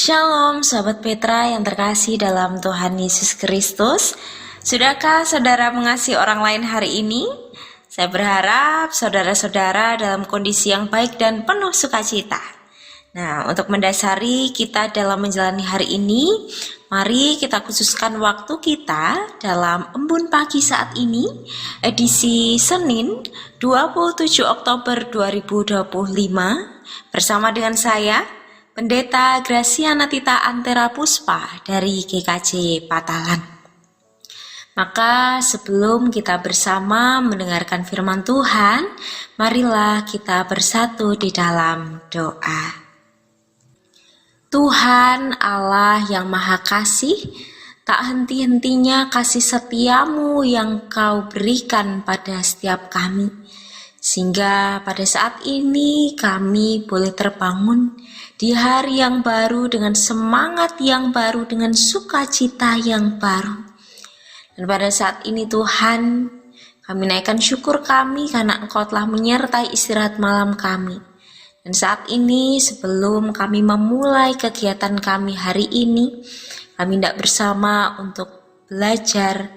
Shalom sahabat Petra yang terkasih dalam Tuhan Yesus Kristus. Sudahkah saudara mengasihi orang lain hari ini? Saya berharap saudara-saudara dalam kondisi yang baik dan penuh sukacita. Nah, untuk mendasari kita dalam menjalani hari ini, mari kita khususkan waktu kita dalam embun pagi saat ini, edisi Senin 27 Oktober 2025, bersama dengan saya, Pendeta Graciana Tita Antera Puspa dari GKJ Patalan. Maka sebelum kita bersama mendengarkan firman Tuhan, marilah kita bersatu di dalam doa. Tuhan Allah yang Maha Kasih, tak henti-hentinya kasih setiamu yang Kau berikan pada setiap kami, sehingga pada saat ini kami boleh terbangun di hari yang baru dengan semangat yang baru, dengan sukacita yang baru. Dan pada saat ini Tuhan, kami naikkan syukur kami karena Engkau telah menyertai istirahat malam kami. Dan saat ini sebelum kami memulai kegiatan kami hari ini, kami hendak bersama untuk belajar,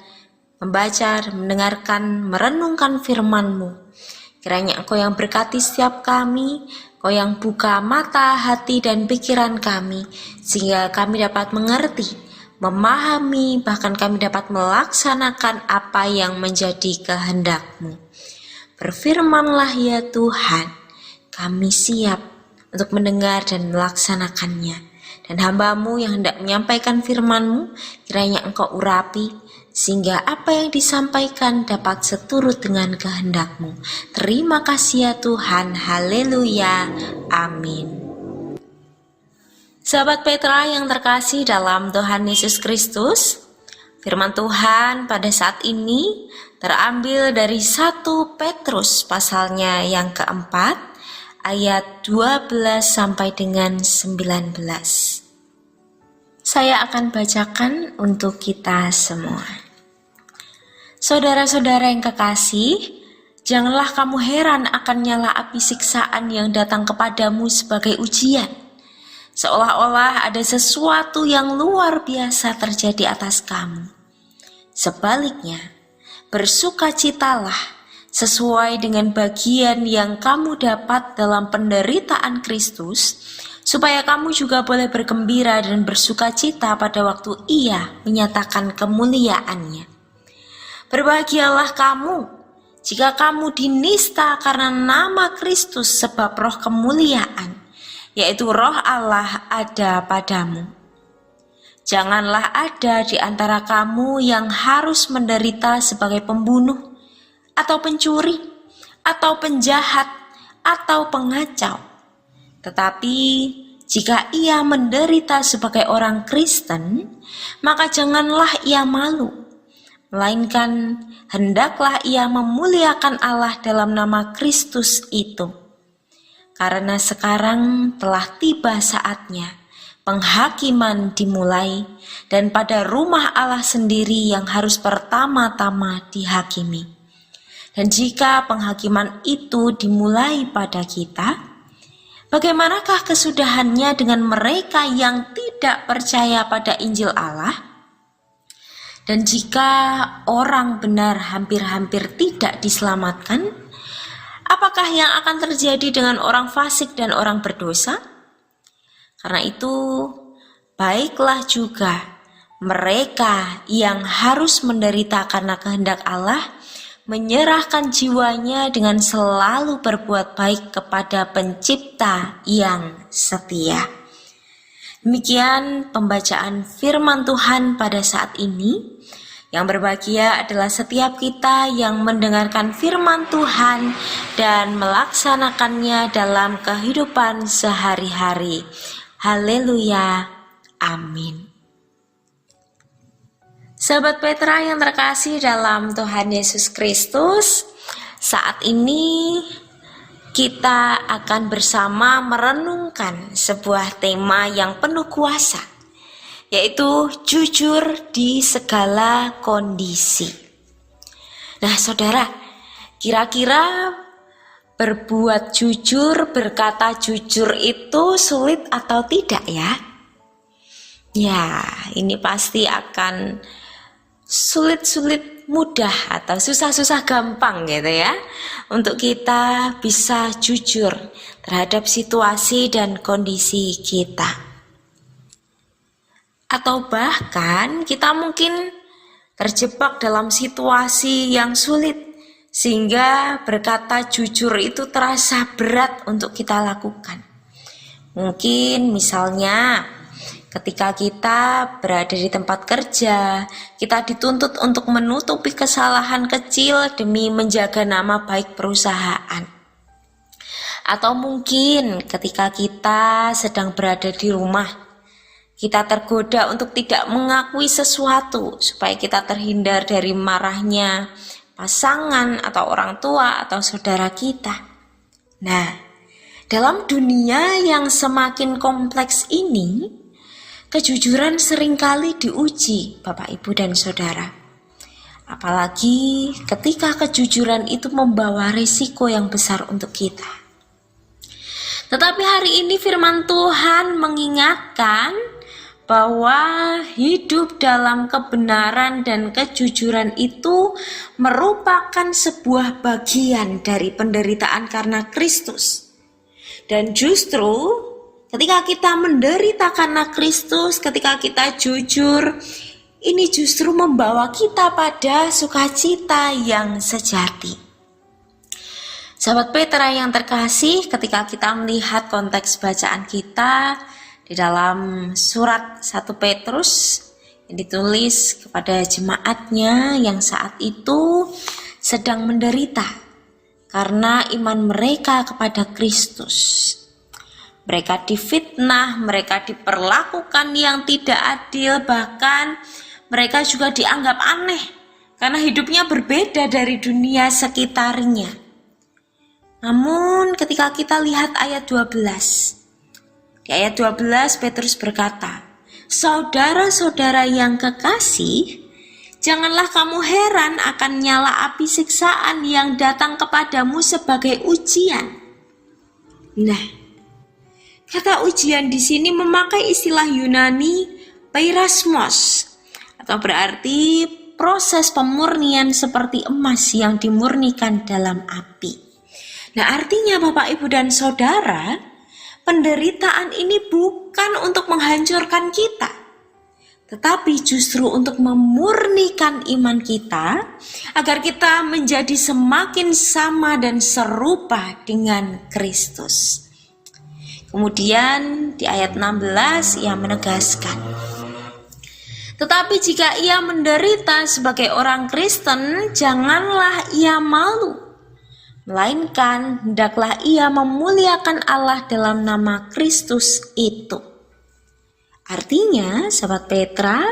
membaca, mendengarkan, merenungkan firman-Mu. Kiranya Engkau yang berkati setiap kami, Engkau yang buka mata, hati, dan pikiran kami, sehingga kami dapat mengerti, memahami, bahkan kami dapat melaksanakan apa yang menjadi kehendak-Mu. Berfirmanlah ya Tuhan, kami siap untuk mendengar dan melaksanakannya. Dan hamba-Mu yang hendak menyampaikan firman-Mu, kiranya Engkau urapi, sehingga apa yang disampaikan dapat seturut dengan kehendak-Mu. Terima kasih ya Tuhan, haleluya, amin. Sahabat Petra yang terkasih dalam Tuhan Yesus Kristus, firman Tuhan pada saat ini terambil dari 1 Petrus pasalnya yang keempat, ayat 12 sampai dengan 19. Saya akan bacakan untuk kita semua. Saudara-saudara yang kekasih, janganlah kamu heran akan nyala api siksaan yang datang kepadamu sebagai ujian, seolah-olah ada sesuatu yang luar biasa terjadi atas kamu. Sebaliknya, bersukacitalah sesuai dengan bagian yang kamu dapat dalam penderitaan Kristus, supaya kamu juga boleh bergembira dan bersukacita pada waktu Ia menyatakan kemuliaannya. Berbahagialah kamu jika kamu dinista karena nama Kristus, sebab roh kemuliaan, yaitu roh Allah ada padamu. Janganlah ada di antara kamu yang harus menderita sebagai pembunuh, atau pencuri, atau penjahat, atau pengacau. Tetapi jika ia menderita sebagai orang Kristen, maka janganlah ia malu, melainkan hendaklah ia memuliakan Allah dalam nama Kristus itu. Karena sekarang telah tiba saatnya penghakiman dimulai, dan pada rumah Allah sendiri yang harus pertama-tama dihakimi. Dan jika penghakiman itu dimulai pada kita, bagaimanakah kesudahannya dengan mereka yang tidak percaya pada Injil Allah? Dan jika orang benar hampir-hampir tidak diselamatkan, apakah yang akan terjadi dengan orang fasik dan orang berdosa? Karena itu, baiklah juga mereka yang harus menderita karena kehendak Allah, menyerahkan jiwanya dengan selalu berbuat baik kepada Pencipta yang setia. Demikian pembacaan firman Tuhan pada saat ini. Yang berbahagia adalah setiap kita yang mendengarkan firman Tuhan dan melaksanakannya dalam kehidupan sehari-hari. Haleluya, amin. Sahabat Petra yang terkasih dalam Tuhan Yesus Kristus, saat ini kita akan bersama merenungkan sebuah tema yang penuh kuasa, yaitu jujur di segala kondisi. Nah saudara, kira-kira berbuat jujur, berkata jujur itu sulit atau tidak ya? Ya, ini pasti akan sulit-sulit mudah atau susah-susah gampang gitu ya, untuk kita bisa jujur terhadap situasi dan kondisi kita. Atau bahkan kita mungkin terjebak dalam situasi yang sulit sehingga berkata jujur itu terasa berat untuk kita lakukan. Mungkin misalnya ketika kita berada di tempat kerja, kita dituntut untuk menutupi kesalahan kecil demi menjaga nama baik perusahaan. Atau mungkin ketika kita sedang berada di rumah, kita tergoda untuk tidak mengakui sesuatu supaya kita terhindar dari marahnya pasangan atau orang tua atau saudara kita. Nah, dalam dunia yang semakin kompleks ini, kejujuran seringkali diuji, Bapak, Ibu, dan Saudara. Apalagi ketika kejujuran itu membawa risiko yang besar untuk kita. Tetapi hari ini firman Tuhan mengingatkan bahwa hidup dalam kebenaran dan kejujuran itu merupakan sebuah bagian dari penderitaan karena Kristus. Dan justru ketika kita menderita karena Kristus, ketika kita jujur, ini justru membawa kita pada sukacita yang sejati. Sahabat Petra yang terkasih, ketika kita melihat konteks bacaan kita di dalam surat 1 Petrus yang ditulis kepada jemaatnya yang saat itu sedang menderita karena iman mereka kepada Kristus. Mereka difitnah, mereka diperlakukan yang tidak adil, bahkan mereka juga dianggap aneh karena hidupnya berbeda dari dunia sekitarnya. Namun ketika kita lihat ayat 12, di ayat 12 Petrus berkata, "Saudara-saudara yang kekasih, janganlah kamu heran akan nyala api siksaan yang datang kepadamu sebagai ujian." Nah, kata ujian di sini memakai istilah Yunani peirasmos, atau berarti proses pemurnian seperti emas yang dimurnikan dalam api. Nah, artinya Bapak, Ibu, dan Saudara, penderitaan ini bukan untuk menghancurkan kita, tetapi justru untuk memurnikan iman kita agar kita menjadi semakin sama dan serupa dengan Kristus. Kemudian di ayat 16 ia menegaskan, "Tetapi jika ia menderita sebagai orang Kristen, janganlah ia malu, melainkan hendaklah ia memuliakan Allah dalam nama Kristus itu." Artinya, sahabat Petra,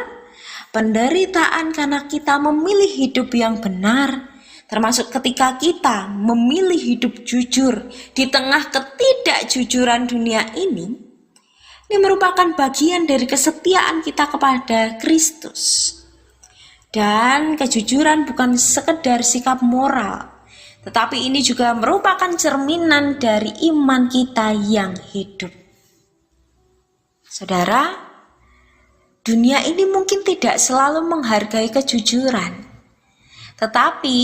penderitaan karena kita memilih hidup yang benar, termasuk ketika kita memilih hidup jujur di tengah ketidakjujuran dunia ini merupakan bagian dari kesetiaan kita kepada Kristus. Dan kejujuran bukan sekedar sikap moral, tetapi ini juga merupakan cerminan dari iman kita yang hidup. Saudara, dunia ini mungkin tidak selalu menghargai kejujuran, tetapi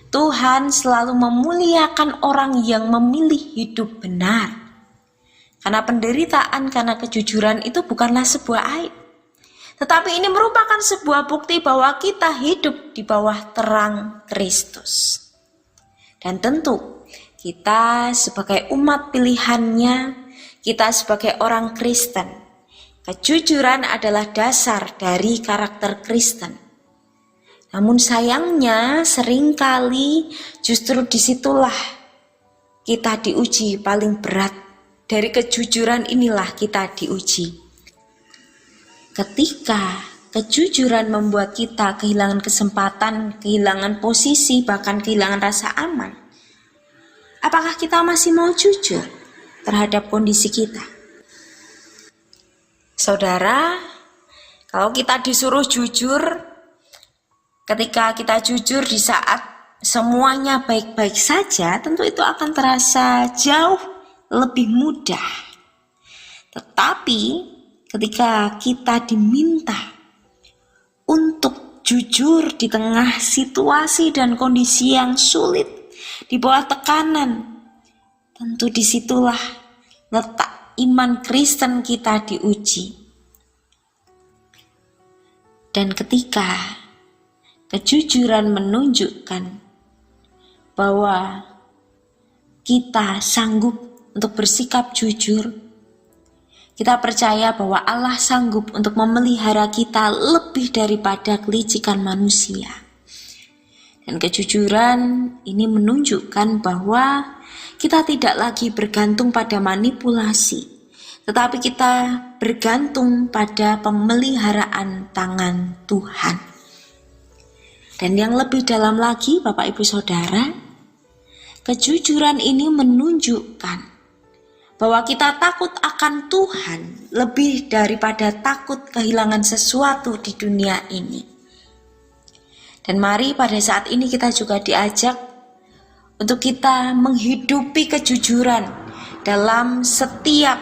Tuhan selalu memuliakan orang yang memilih hidup benar. Karena penderitaan karena kejujuran itu bukanlah sebuah aib, tetapi ini merupakan sebuah bukti bahwa kita hidup di bawah terang Kristus. Dan tentu kita sebagai umat pilihannya, kita sebagai orang Kristen, kejujuran adalah dasar dari karakter Kristen. Namun sayangnya seringkali justru disitulah kita diuji paling berat. Dari kejujuran inilah kita diuji. Ketika kejujuran membuat kita kehilangan kesempatan, kehilangan posisi, bahkan kehilangan rasa aman, apakah kita masih mau jujur terhadap kondisi kita? Saudara, kalau kita disuruh jujur, ketika kita jujur di saat semuanya baik-baik saja, tentu itu akan terasa jauh lebih mudah. Tetapi ketika kita diminta untuk jujur di tengah situasi dan kondisi yang sulit, di bawah tekanan, tentu disitulah letak iman Kristen kita diuji. Dan ketika kejujuran menunjukkan bahwa kita sanggup untuk bersikap jujur, kita percaya bahwa Allah sanggup untuk memelihara kita lebih daripada kelicikan manusia. Dan kejujuran ini menunjukkan bahwa kita tidak lagi bergantung pada manipulasi, tetapi kita bergantung pada pemeliharaan tangan Tuhan. Dan yang lebih dalam lagi, Bapak Ibu Saudara, kejujuran ini menunjukkan bahwa kita takut akan Tuhan lebih daripada takut kehilangan sesuatu di dunia ini. Dan mari pada saat ini kita juga diajak untuk kita menghidupi kejujuran dalam setiap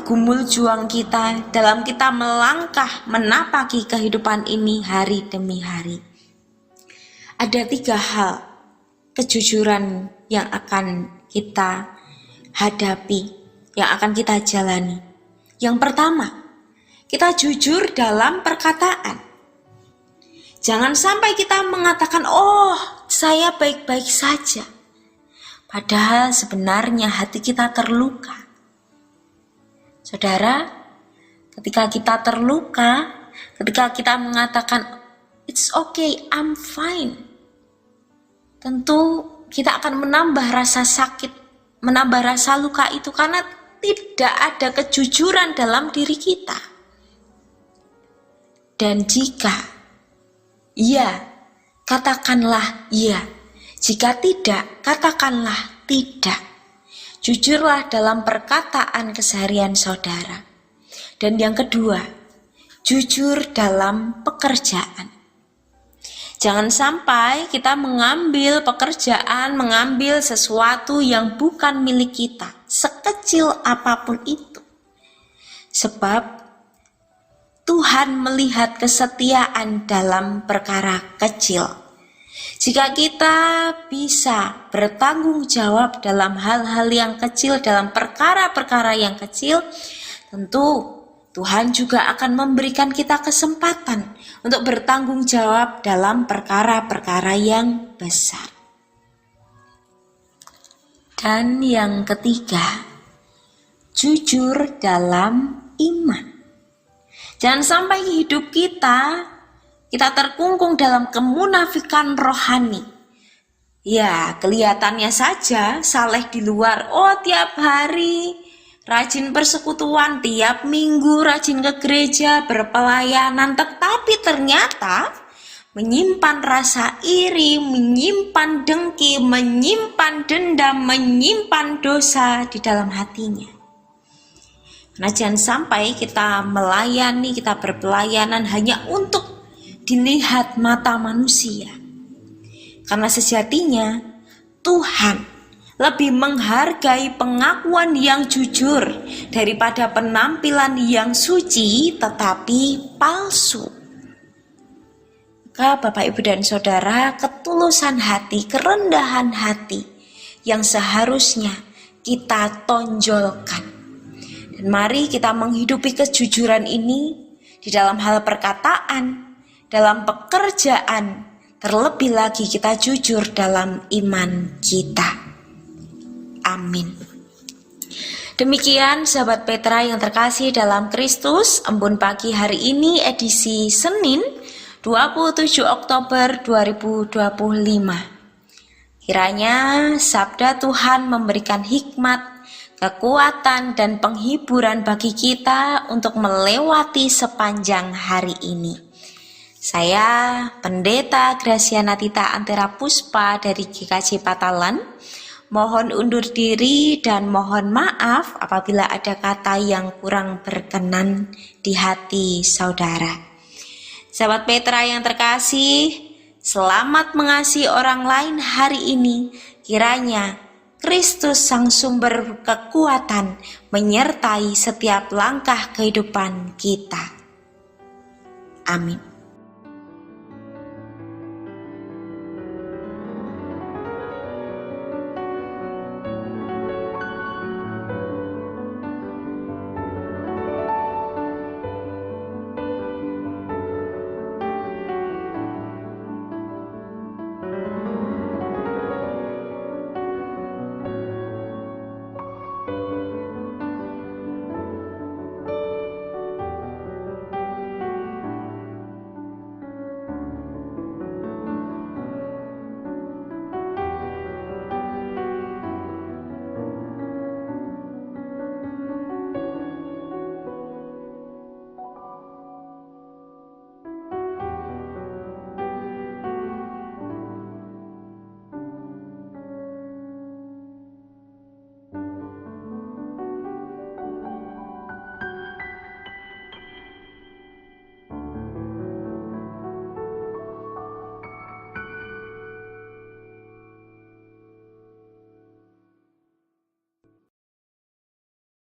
gumul juang kita, dalam kita melangkah menapaki kehidupan ini hari demi hari. Ada 3 hal kejujuran yang akan kita hadapi, yang akan kita jalani. Yang pertama, kita jujur dalam perkataan. Jangan sampai kita mengatakan, "Oh, saya baik-baik saja." Padahal sebenarnya hati kita terluka. Saudara, ketika kita terluka, ketika kita mengatakan, "It's okay, I'm fine," tentu kita akan menambah rasa sakit, menambah rasa luka itu karena tidak ada kejujuran dalam diri kita. Dan jika iya, katakanlah iya. Jika tidak, katakanlah tidak. Jujurlah dalam perkataan keseharian saudara. Dan yang kedua, jujur dalam pekerjaan. Jangan sampai kita mengambil pekerjaan, mengambil sesuatu yang bukan milik kita, sekecil apapun itu. Sebab Tuhan melihat kesetiaan dalam perkara kecil. Jika kita bisa bertanggung jawab dalam hal-hal yang kecil, dalam perkara-perkara yang kecil, tentu Tuhan juga akan memberikan kita kesempatan untuk bertanggung jawab dalam perkara-perkara yang besar. Dan yang ketiga, jujur dalam iman. Jangan sampai hidup kita terkungkung dalam kemunafikan rohani. Ya, kelihatannya saja saleh di luar. Oh, tiap hari rajin persekutuan, tiap minggu rajin ke gereja, berpelayanan, tetapi ternyata menyimpan rasa iri, menyimpan dengki, menyimpan dendam, menyimpan dosa di dalam hatinya. Nah, jangan sampai kita melayani, kita berpelayanan hanya untuk dilihat mata manusia. Karena sejatinya Tuhan lebih menghargai pengakuan yang jujur daripada penampilan yang suci tetapi palsu. Maka Bapak, Ibu, dan Saudara, ketulusan hati, kerendahan hati yang seharusnya kita tonjolkan. Dan mari kita menghidupi kejujuran ini di dalam hal perkataan, dalam pekerjaan, terlebih lagi kita jujur dalam iman kita. Amin. Demikian sahabat Petra yang terkasih dalam Kristus, Embun Pagi hari ini edisi Senin 27 Oktober 2025. Kiranya sabda Tuhan memberikan hikmat, kekuatan, dan penghiburan bagi kita untuk melewati sepanjang hari ini. Saya Pendeta Graciana Tita Antera Puspa dari GKJ Patalan. Mohon undur diri dan mohon maaf apabila ada kata yang kurang berkenan di hati saudara. Sahabat Petra yang terkasih, selamat mengasihi orang lain hari ini. Kiranya Kristus sang sumber kekuatan menyertai setiap langkah kehidupan kita. Amin.